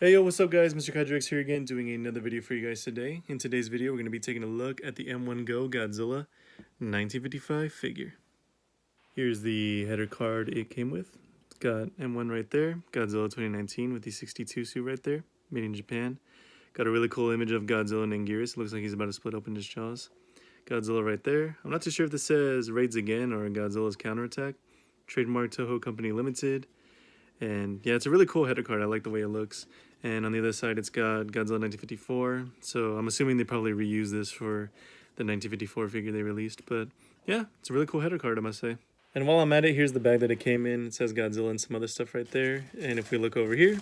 Hey yo, what's up guys? Mr. Counterattack here again doing another video for you guys today. In today's video, we're going to be taking a look at the M1-Go Godzilla 1955 figure. Here's the header card it came with. It's got M1 right there, Godzilla 2019 with the 62 suit right there, made in Japan. Got a really cool image of Godzilla and Anguirus. It looks like he's about to split open his jaws. Godzilla right there. I'm not too sure if this says Raids Again or Godzilla's Counterattack. Trademark Toho Company Limited. And yeah, it's a really cool header card. I like the way it looks. And on the other side, it's got Godzilla 1954. So I'm assuming they probably reused this for the 1954 figure they released. But yeah, it's a really cool header card, I must say. And while I'm at it, here's the bag that it came in. It says Godzilla and some other stuff right there. And if we look over here,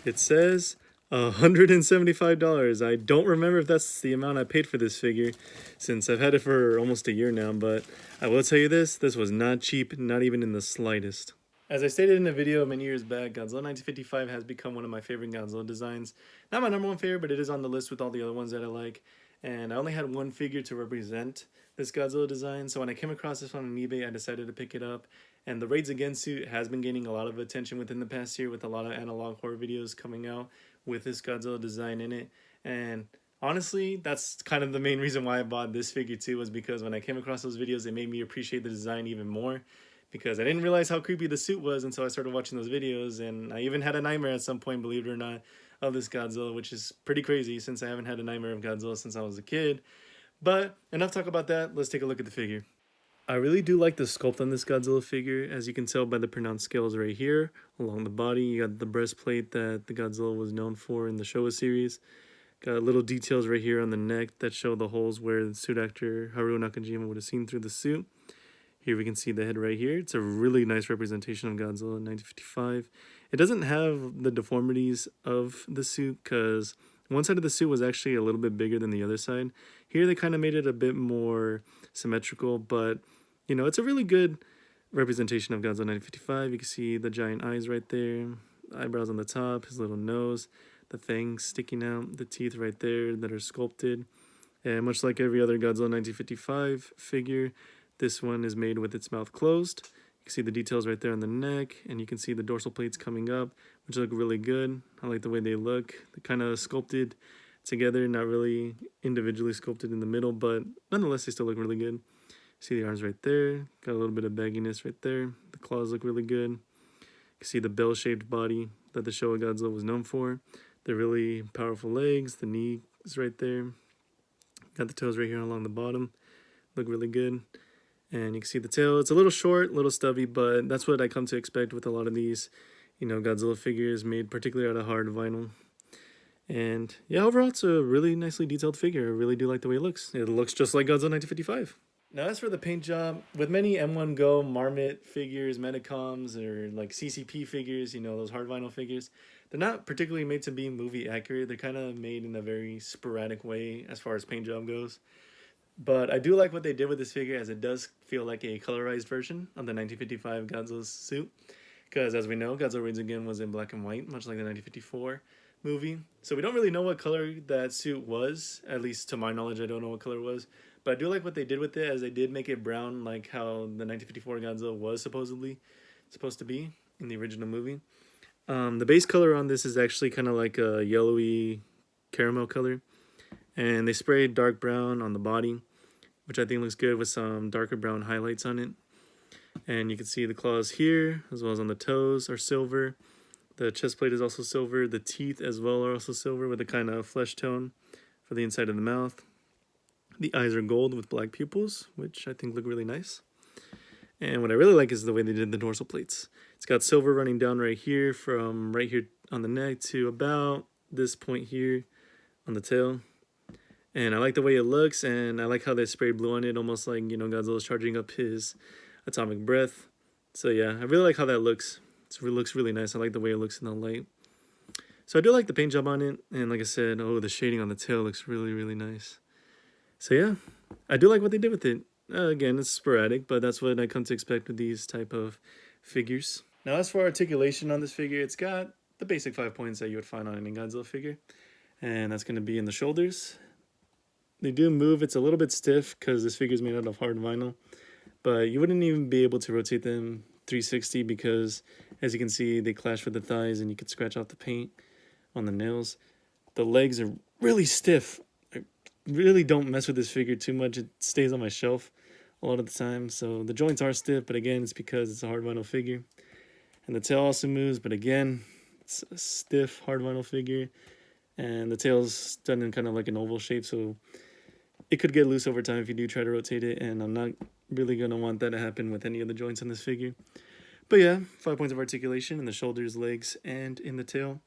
it says $175. I don't remember if that's the amount I paid for this figure since I've had it for almost a year now. But I will tell you this was not cheap, not even in the slightest. As I stated in a video many years back, Godzilla 1955 has become one of my favorite Godzilla designs. Not my number one favorite, but it is on the list with all the other ones that I like. And I only had one figure to represent this Godzilla design, so when I came across this one on eBay, I decided to pick it up. And the Raids Again suit has been gaining a lot of attention within the past year with a lot of analog horror videos coming out with this Godzilla design in it. And honestly, that's kind of the main reason why I bought this figure too, was because when I came across those videos, it made me appreciate the design even more. Because I didn't realize how creepy the suit was until I started watching those videos, and I even had a nightmare at some point, believe it or not, of this Godzilla, which is pretty crazy since I haven't had a nightmare of Godzilla since I was a kid. But enough talk about that, let's take a look at the figure. I really do like the sculpt on this Godzilla figure, as you can tell by the pronounced scales right here. Along the body, you got the breastplate that the Godzilla was known for in the Showa series. Got little details right here on the neck that show the holes where the suit actor Haruo Nakajima would have seen through the suit. Here we can see the head right here. It's a really nice representation of Godzilla in 1955. It doesn't have the deformities of the suit because one side of the suit was actually a little bit bigger than the other side. Here they kind of made it a bit more symmetrical, but you know, it's a really good representation of Godzilla 1955. You can see the giant eyes right there, eyebrows on the top, his little nose, the fangs sticking out, the teeth right there that are sculpted. And much like every other Godzilla 1955 figure, this one is made with its mouth closed. You can see the details right there on the neck, and you can see the dorsal plates coming up, which look really good. I like the way they look. They're kind of sculpted together, not really individually sculpted in the middle, but nonetheless, they still look really good. See the arms right there. Got a little bit of bagginess right there. The claws look really good. You can see the bell-shaped body that the Showa Godzilla was known for. The really powerful legs, the knee is right there. Got the toes right here along the bottom. Look really good. And you can see the tail. It's a little short, a little stubby, but that's what I come to expect with a lot of these, Godzilla figures made particularly out of hard vinyl. And yeah, overall, it's a really nicely detailed figure. I really do like the way it looks. It looks just like Godzilla 1955. Now, as for the paint job, with many M1-Go Marmot figures, Metacoms, or like CCP figures, those hard vinyl figures, they're not particularly made to be movie accurate. They're kind of made in a very sporadic way as far as paint job goes. But I do like what they did with this figure, as it does feel like a colorized version of the 1955 Godzilla's suit. Because as we know, Godzilla Raids Again was in black and white, much like the 1954 movie. So we don't really know what color that suit was. At least to my knowledge, I don't know what color it was. But I do like what they did with it, as they did make it brown like how the 1954 Godzilla was supposed to be in the original movie. The base color on this is actually kind of like a yellowy caramel color. And they sprayed dark brown on the body, which I think looks good with some darker brown highlights on it. And you can see the claws here, as well as on the toes, are silver. The chest plate is also silver. The teeth as well are also silver with a kind of flesh tone for the inside of the mouth. The eyes are gold with black pupils, which I think look really nice. And what I really like is the way they did the dorsal plates. It's got silver running down right here from right here on the neck to about this point here on the tail. And I like the way it looks, and I like how they sprayed blue on it, almost like, Godzilla's charging up his atomic breath. So yeah, I really like how that looks. It looks really nice. I like the way it looks in the light. So I do like the paint job on it, and like I said, the shading on the tail looks really, really nice. So yeah, I do like what they did with it. Again, it's sporadic, but that's what I come to expect with these type of figures. Now, as for articulation on this figure, it's got the basic 5 points that you would find on any Godzilla figure. And that's going to be in the shoulders. They do move. It's a little bit stiff because this figure is made out of hard vinyl, but you wouldn't even be able to rotate them 360 because, as you can see, they clash with the thighs and you could scratch off the paint. on the nails. The legs are really stiff. I really don't mess with this figure too much. It stays on my shelf a lot of the time. So the joints are stiff, but again, it's because it's a hard vinyl figure. And the tail also moves, but again, it's a stiff, hard vinyl figure. And the tail's done in kind of like an oval shape, so it could get loose over time if you do try to rotate it, and I'm not really going to want that to happen with any of the joints on this figure. But yeah, 5 points of articulation in the shoulders, legs, and in the tail.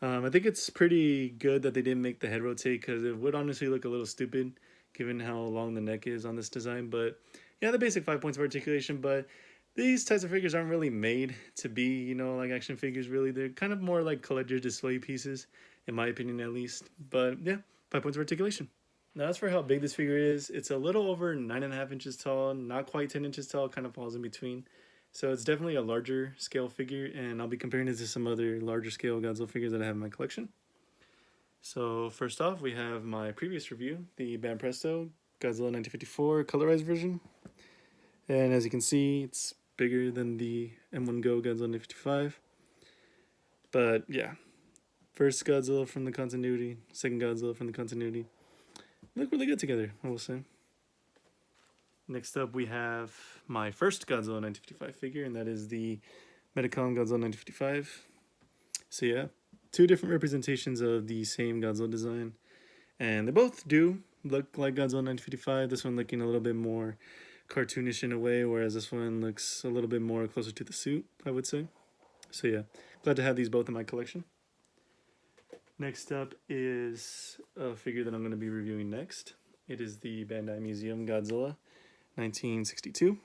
I think it's pretty good that they didn't make the head rotate, because it would honestly look a little stupid given how long the neck is on this design. But yeah, the basic 5 points of articulation. But these types of figures aren't really made to be, you know, like action figures really. They're kind of more like collector display pieces, in my opinion at least. But yeah, 5 points of articulation. Now as for how big this figure is, it's a little over 9.5 inches tall, not quite 10 inches tall, kind of falls in between. So it's definitely a larger scale figure, and I'll be comparing it to some other larger scale Godzilla figures that I have in my collection. So first off, we have my previous review, the Banpresto Godzilla 1954 colorized version. And as you can see, it's bigger than the M1-Go Godzilla 1955. But yeah, first Godzilla from the continuity, second Godzilla from the continuity. They look really good together, I will say. Next up, we have my first Godzilla 1955 figure, and that is the Medicom Godzilla 1955. So yeah, two different representations of the same Godzilla design, and they both do look like Godzilla 1955. This one looking a little bit more cartoonish in a way, whereas this one looks a little bit more closer to the suit, I would say. So yeah, glad to have these both in my collection. Next up is a figure that I'm going to be reviewing next. It is the Bandai Museum Godzilla 1962.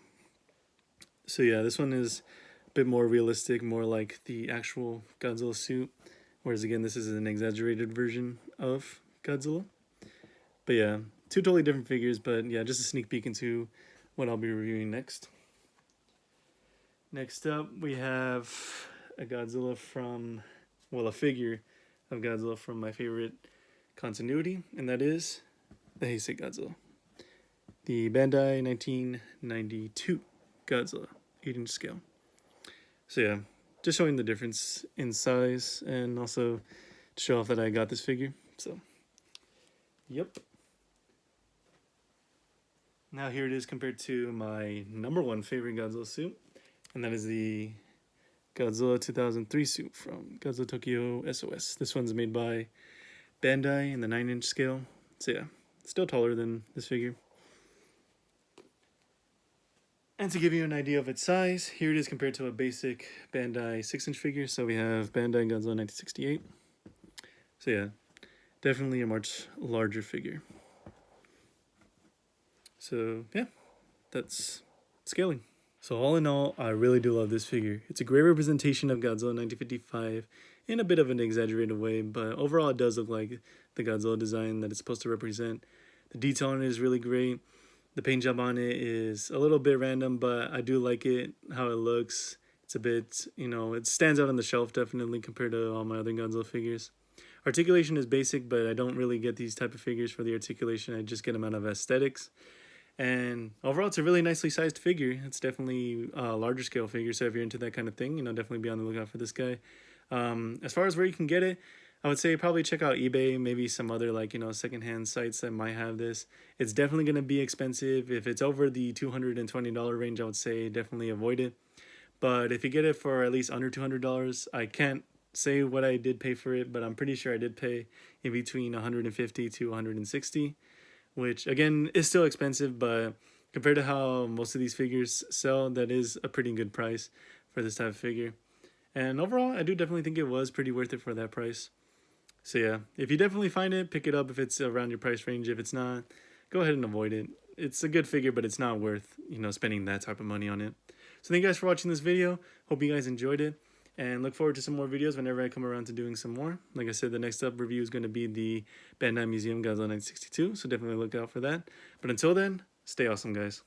So yeah, this one is a bit more realistic, more like the actual Godzilla suit, whereas again, this is an exaggerated version of Godzilla. But yeah, two totally different figures, but yeah, just a sneak peek into what I'll be reviewing next. Next up, we have a Godzilla from, well, a figure of Godzilla from my favorite continuity, and that is the Heisei Godzilla. The Bandai 1992 Godzilla, 8-inch scale. So yeah, just showing the difference in size, and also to show off that I got this figure. So, yep. Now here it is compared to my number one favorite Godzilla suit, and that is the Godzilla 2003 suit from Godzilla Tokyo SOS. This one's made by Bandai in the 9-inch scale. So yeah, still taller than this figure. And to give you an idea of its size, here it is compared to a basic Bandai 6-inch figure. So we have Bandai Godzilla 1968. So yeah, definitely a much larger figure. So yeah, that's scaling. So all in all, I really do love this figure. It's a great representation of Godzilla 1955 in a bit of an exaggerated way, but overall it does look like the Godzilla design that it's supposed to represent. The detail on it is really great. The paint job on it is a little bit random, but I do like it, how it looks. It's a bit, you know, it stands out on the shelf definitely compared to all my other Godzilla figures. Articulation is basic, but I don't really get these type of figures for the articulation. I just get them out of aesthetics. And overall, it's a really nicely sized figure. It's definitely a larger scale figure, so if you're into that kind of thing, you know, definitely be on the lookout for this guy. As far as where you can get it, I would say probably check out eBay, maybe some other, like, you know, secondhand sites that might have this. It's definitely going to be expensive. If it's over the $220 range, I would say definitely avoid it. But if you get it for at least under $200, I can't say what I did pay for it, but I'm pretty sure I did pay in between $150 to $160. Which again is still expensive, but compared to how most of these figures sell, that is a pretty good price for this type of figure. And overall, I do definitely think it was pretty worth it for that price. So yeah, if you definitely find it, pick it up if it's around your price range. If it's not, go ahead and avoid it. It's a good figure, but it's not worth, you know, spending that type of money on it. So thank you guys for watching this video. Hope you guys enjoyed it. And look forward to some more videos whenever I come around to doing some more. Like I said, the next up review is going to be the Bandai Museum Godzilla 1962, so definitely look out for that. But until then, stay awesome, guys.